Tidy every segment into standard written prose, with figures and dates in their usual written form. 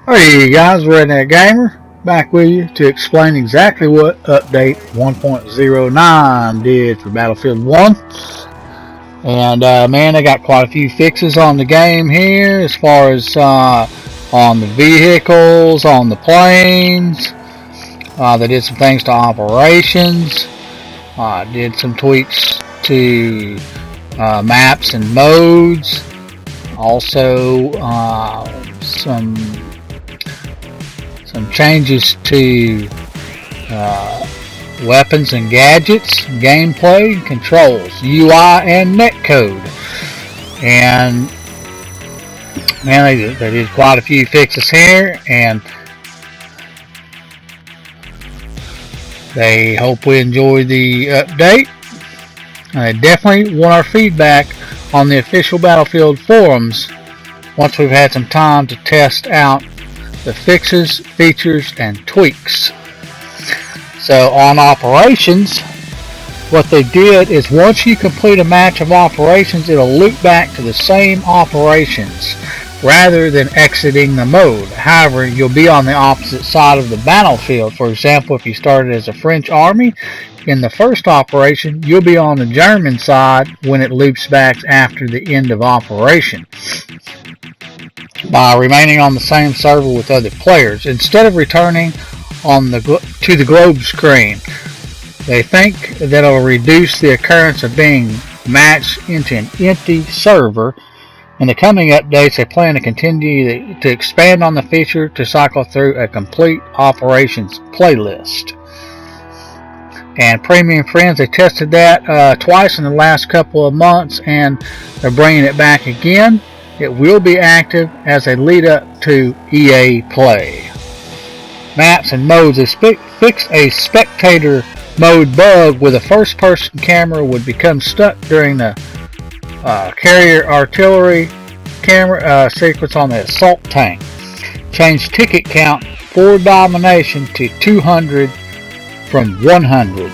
Hey guys, Redneck Gamer, back with you to explain exactly what update 1.09 did for Battlefield 1. And man, they got quite a few fixes on the game here as far as on the vehicles, on the planes. They did some things to operations, did some tweaks to maps and modes, also some changes to weapons and gadgets, gameplay, controls, UI, and netcode. And man, they did quite a few fixes here, and they hope we enjoy the update. I definitely want our feedback on the official Battlefield forums once we've had some time to test out the fixes, features, and tweaks. So on operations, what they did is once you complete a match of operations, it'll loop back to the same operations rather than exiting the mode. However, you'll be on the opposite side of the battlefield. For example, if you started as a French army, in the first operation, you'll be on the German side when it loops back after the end of operation, by remaining on the same server with other players instead of returning to the globe screen. They think that it'll reduce the occurrence of being matched into an empty server. In the coming updates, they plan to continue to expand on the feature to cycle through a complete operations playlist. And Premium Friends, they tested that twice in the last couple of months, and they're bringing it back again. It will be active as a lead up to EA Play. Maps and modes, they fixed a spectator mode bug where the first person camera would become stuck during the carrier artillery camera sequence on the assault tank. Changed ticket count for domination to 200 from 100.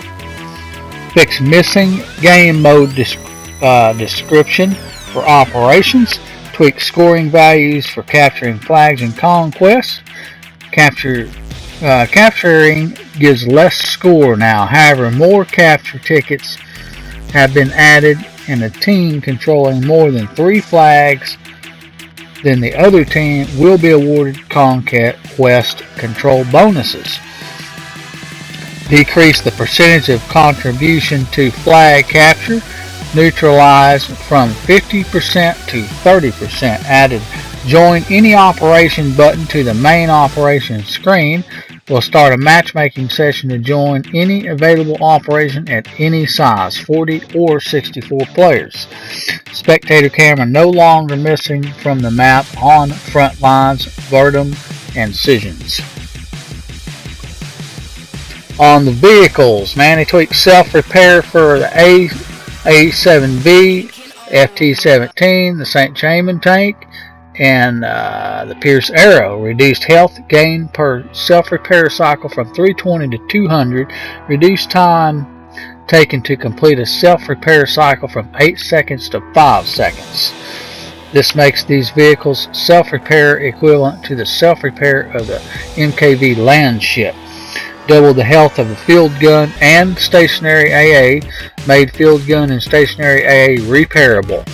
Fixed missing game mode description for operations. Tweak scoring values for capturing flags and conquests. Capturing gives less score now. However, more capture tickets have been added, and a team controlling more than 3 flags than the other team will be awarded conquest control bonuses. Decrease the percentage of contribution to flag capture. Neutralized from 50% to 30%. Added join any operation button to the main operation screen. Will start a matchmaking session to join any available operation at any size, 40 or 64 players. Spectator camera no longer missing from the map on front lines, Verdum, and Cisions. On the vehicles, man, they tweaked self-repair for the A7V, FT-17, the St. Chamond tank, and the Pierce Arrow. Reduced health gain per self-repair cycle from 320 to 200. Reduced time taken to complete a self-repair cycle from 8 seconds to 5 seconds. This makes these vehicles self-repair equivalent to the self-repair of the MKV land ship. Double the health of the field gun and stationary AA, made field gun and stationary AA repairable.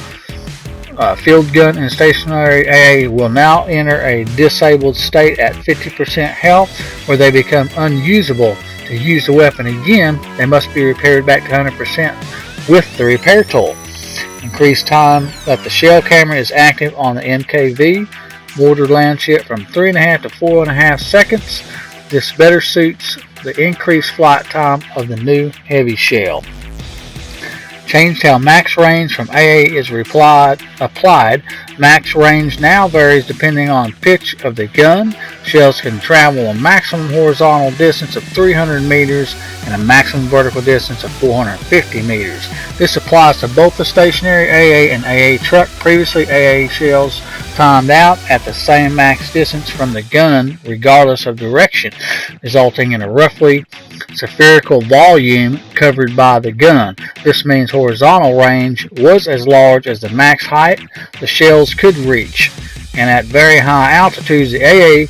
Field gun and stationary AA will now enter a disabled state at 50% health, where they become unusable. To use the weapon again, they must be repaired back to 100% with the repair tool. Increased time that the shell camera is active on the MKV mortar land ship from 3.5 to 4.5 seconds. This better suits the increased flight time of the new heavy shell. Changed how max range from AA is applied. Max range now varies depending on pitch of the gun. Shells can travel a maximum horizontal distance of 300 meters and a maximum vertical distance of 450 meters. This applies to both the stationary AA and AA truck. Previously, AA shells timed out at the same max distance from the gun regardless of direction, resulting in a roughly spherical volume covered by the gun. This means horizontal range was as large as the max height the shells could reach. and at very high altitudes the AA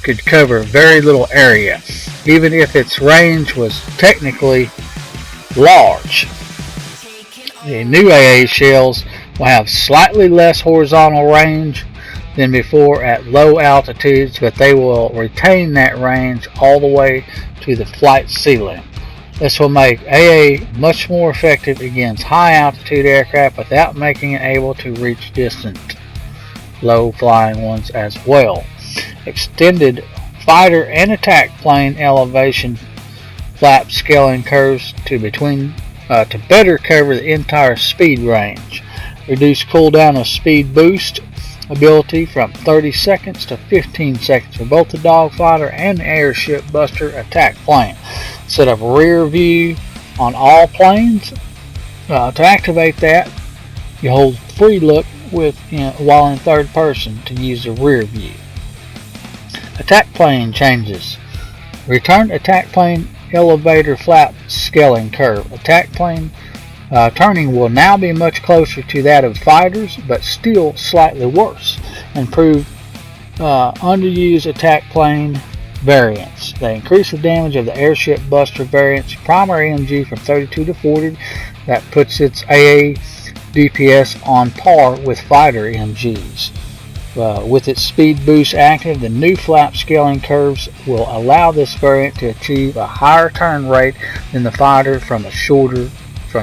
could cover very little area, even if its range was technically large. The new AA shells will have slightly less horizontal range than before at low altitudes, but they will retain that range all the way to the flight ceiling. This will make AA much more effective against high altitude aircraft without making it able to reach distant low flying ones as well. Extended fighter and attack plane elevation flap scaling curves to better cover the entire speed range. Reduce cooldown of speed boost ability from 30 seconds to 15 seconds for both the dogfighter and the airship buster attack plane. Set up rear view on all planes. To activate that, you hold free look while in third person to use the rear view. Attack plane changes. Return attack plane elevator flap scaling curve. Attack plane turning will now be much closer to that of fighters, but still slightly worse. Improved underused attack plane variants. They increase the damage of the airship buster variant's primary MG from 32 to 40. That puts its AA DPS on par with fighter MGs. With its speed boost active, the new flap scaling curves will allow this variant to achieve a higher turn rate than the fighter from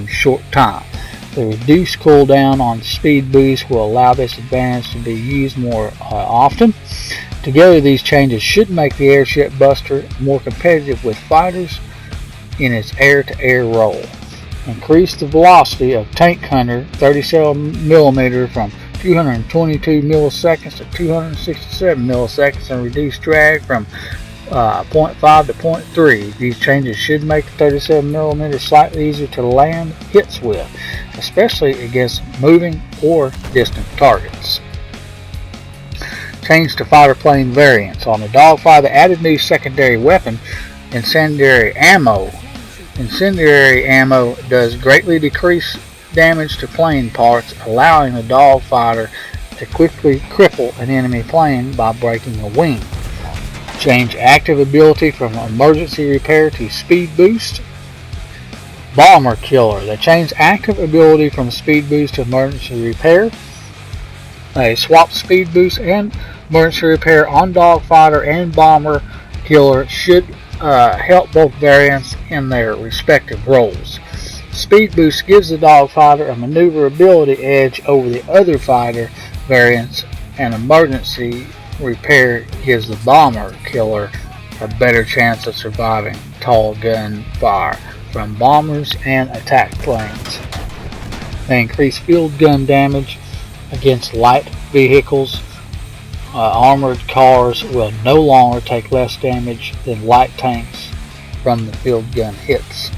short time. The reduced cooldown on speed boost will allow this advantage to be used more often. Together, these changes should make the airship buster more competitive with fighters in its air-to-air role. Increase the velocity of Tank Hunter 37mm from 222 milliseconds to 267 milliseconds and reduce drag from 0.5 to 0.3. These changes should make the 37mm slightly easier to land hits with, especially against moving or distant targets. Change to fighter plane variants. On the dogfighter, the added new secondary weapon, incendiary ammo. Incendiary ammo does greatly decrease damage to plane parts, allowing the dogfighter to quickly cripple an enemy plane by breaking a wing. Change active ability from emergency repair to speed boost. Bomber killer. They change active ability from speed boost to emergency repair. They swap speed boost and emergency repair on dogfighter and bomber killer should help both variants in their respective roles. Speed boost gives the dogfighter a maneuverability edge over the other fighter variants, and emergency repair gives the bomber killer a better chance of surviving tall gun fire from bombers and attack planes. They increase field gun damage against light vehicles. Armored cars will no longer take less damage than light tanks from the field gun hits.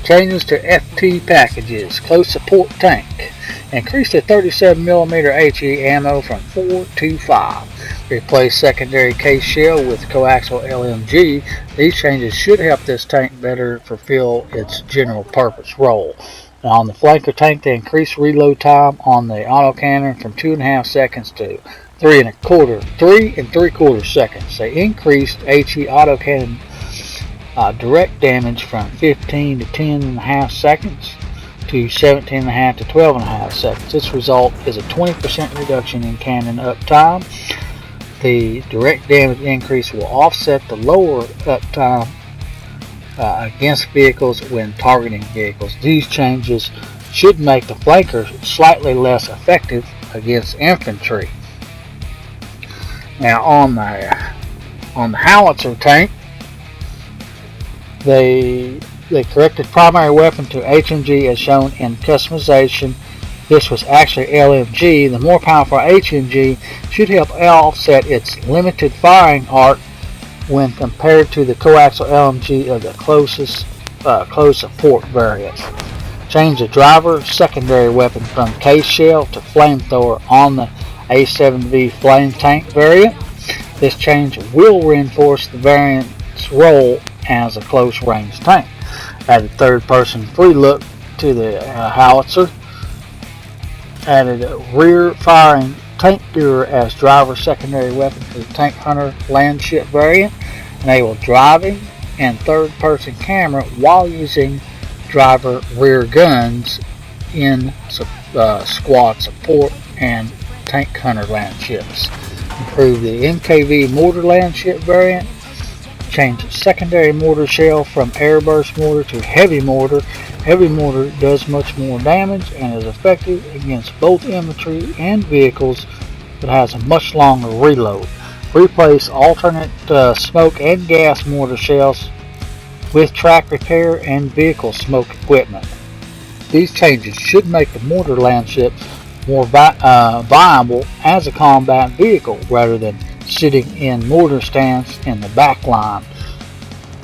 Changes to FT packages. Close support tank. Increase the 37mm HE ammo from 4 to 5. Replace secondary case shell with coaxial LMG. These changes should help this tank better fulfill its general purpose role. Now on the flanker tank, they increase reload time on the autocannon from 2.5 seconds to 3 and 3/4 seconds. They increased HE autocannon direct damage from 15 to 10.5 seconds to 17.5 to 12.5 seconds. This result is a 20% reduction in cannon uptime. The direct damage increase will offset the lower uptime against vehicles when targeting vehicles. These changes should make the flanker slightly less effective against infantry. Now on the howitzer tank, they corrected primary weapon to HMG as shown in customization. This was actually LMG. The more powerful HMG should help offset its limited firing arc when compared to the coaxial LMG of the close support variant. Change the driver secondary weapon from case shell to flamethrower on the A7V flame tank variant. This change will reinforce the variant's role as a close range tank. Added third person free look to the howitzer. Added rear firing Tank Bureau as driver secondary weapon for the Tank Hunter land ship variant. Enable driving and third-person camera while using driver rear guns in squad support and Tank Hunter land ships. Improve the NKV mortar land ship variant. Change the secondary mortar shell from airburst mortar to heavy mortar. Heavy mortar does much more damage and is effective against both infantry and vehicles, but has a much longer reload. Replace alternate smoke and gas mortar shells with track repair and vehicle smoke equipment. These changes should make the mortar land ship more viable as a combat vehicle rather than sitting in mortar stance in the back line.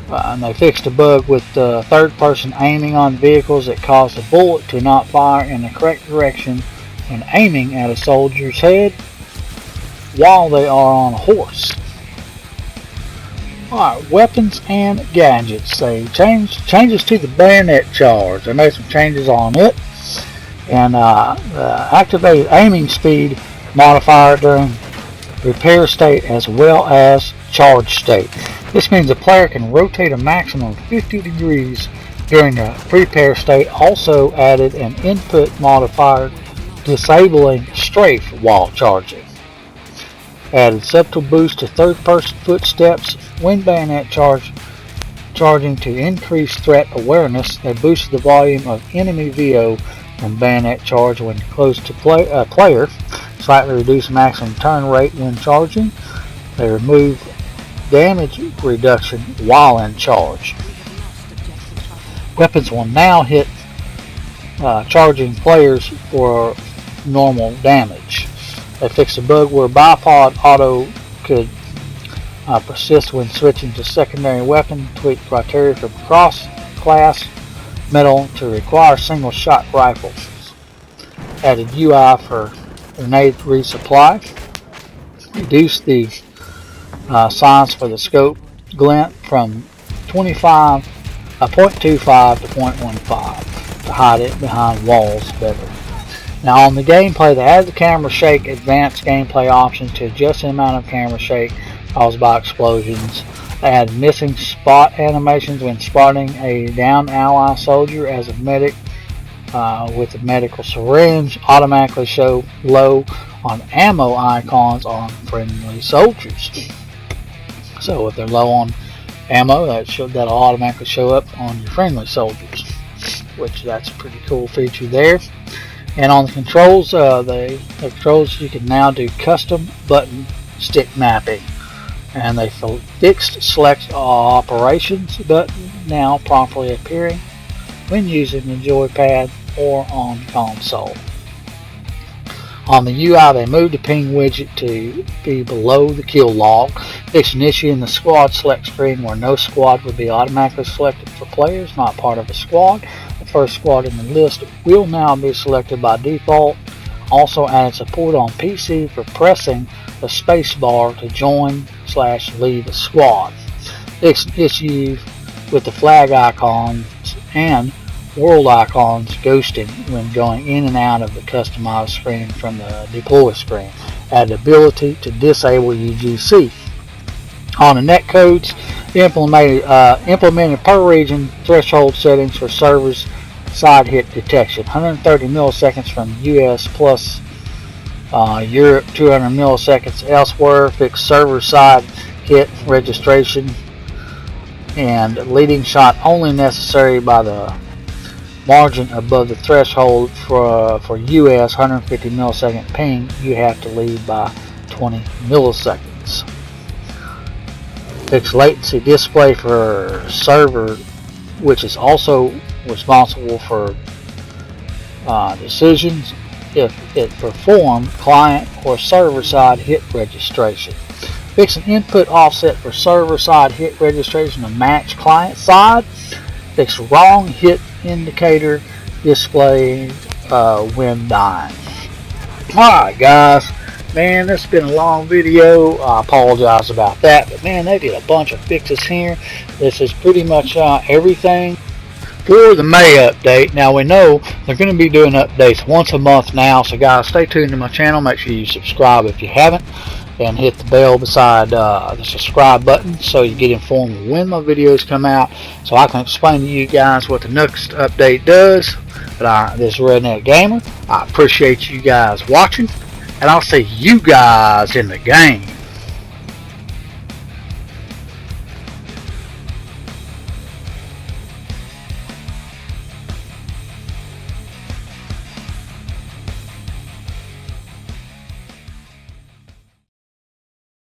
And they fixed a bug with third-person aiming on vehicles that caused the bullet to not fire in the correct direction when aiming at a soldier's head while they are on a horse. Alright, weapons and gadgets. They changes to the bayonet charge. They made some changes on it. And activate aiming speed modifier during repair state as well as charge state. This means the player can rotate a maximum of 50 degrees during the prepare state. Also added an input modifier disabling strafe while charging. Added subtle boost to third-person footsteps when bayonet charging to increase threat awareness. They boosted the volume of enemy VO when bayonet charge when close to player. Slightly reduced maximum turn rate when charging. They remove damage reduction while in charge. Weapons will now hit charging players for normal damage. They fixed a bug where bipod auto could persist when switching to secondary weapon. Tweaked criteria for cross-class metal to require single-shot rifles. Added UI for grenade resupply. Reduced the size for the scope glint from 0.25 to 0.15 to hide it behind walls better. Now on the gameplay, they added the camera shake advanced gameplay options to adjust the amount of camera shake caused by explosions. They added missing spot animations when spotting a downed ally soldier as a medic with a medical syringe. Automatically show low on ammo icons on friendly soldiers. So if they're low on ammo, that'll automatically show up on your friendly soldiers, which that's a pretty cool feature there. And on the controls, the controls, you can now do custom button stick mapping. And they fixed select operations button now properly appearing when using the joypad or on console. On the UI, they moved the ping widget to be below the kill log. Fixed an issue in the squad select screen where no squad would be automatically selected for players not part of a squad. The first squad in the list will now be selected by default. Also added support on PC for pressing the space bar to join/leave a squad. Fixed an issue with the flag icons and world icons ghosting when going in and out of the customized screen from the deploy screen. Added ability to disable UGC. On the netcodes, implemented per region threshold settings for servers side hit detection. 130 milliseconds from US plus Europe, 200 milliseconds elsewhere. Fixed server side hit registration and leading shot only necessary by the margin above the threshold for US 150 millisecond ping. You have to lead by 20 milliseconds. Fixed latency display for server, which is also responsible for decisions if it performed client or server side hit registration. Fix an input offset for server side hit registration to match client side. Fix wrong hit indicator display when dying. Alright guys, man, this has been a long video. I apologize about that, but man, they did a bunch of fixes here. This is pretty much everything for the May update. Now, we know they're going to be doing updates once a month now, so guys, stay tuned to my channel. Make sure you subscribe if you haven't, and hit the bell beside the subscribe button so you get informed when my videos come out, so I can explain to you guys what the next update does. But this is Redneck Gamer. I appreciate you guys watching, and I'll see you guys in the game.